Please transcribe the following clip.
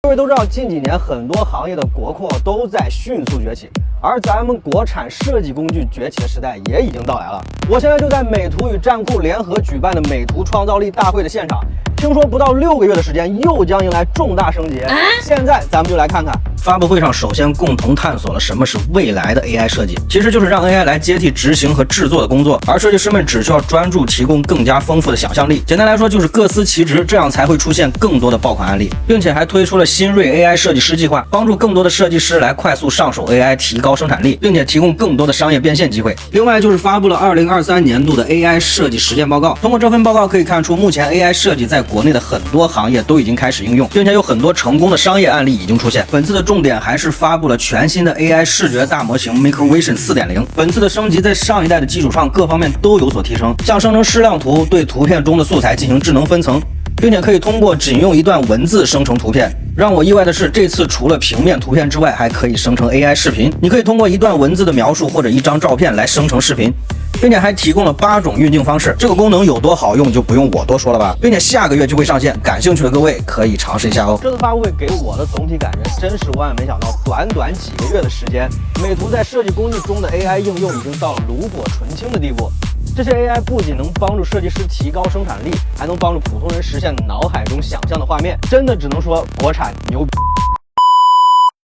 各位都知道，近几年很多行业的国货都在迅速崛起，而咱们国产设计工具崛起的时代也已经到来了。我现在就在美图与站酷联合举办的美图创造力大会的现场，听说不到6个月的时间又将迎来重大升级。现在咱们就来看看。发布会上首先共同探索了什么是未来的 AI 设计，其实就是让 AI 来接替执行和制作的工作，而设计师们只需要专注提供更加丰富的想象力。简单来说就是各司其职，这样才会出现更多的爆款案例，并且还推出了新锐 AI 设计师计划，帮助更多的设计师来快速上手 AI， 提高生产力，并且提供更多的商业变现机会。另外就是发布了2023年度的 AI 设计实践报告，通过这份报告可以看出，目前 AI 设计在国内的很多行业都已经开始应用，并且有很多成功的商业案例已经出现。本次的重点还是发布了全新的 AI 视觉大模型 MicroVision 4.0， 本次的升级在上一代的基础上各方面都有所提升，像生成矢量图，对图片中的素材进行智能分层，并且可以通过仅用一段文字生成图片。让我意外的是，这次除了平面图片之外，还可以生成 AI 视频。你可以通过一段文字的描述或者一张照片来生成视频，并且还提供了8种运镜方式。这个功能有多好用就不用我多说了吧，并且下个月就会上线，感兴趣的各位可以尝试一下哦。这次发布会给我的总体感觉真是万万没想到，短短几个月的时间，美图在设计工具中的 AI 应用已经到了炉火纯青的地步。这些 AI 不仅能帮助设计师提高生产力，还能帮助普通人实现脑海中想象的画面，真的只能说国产牛逼。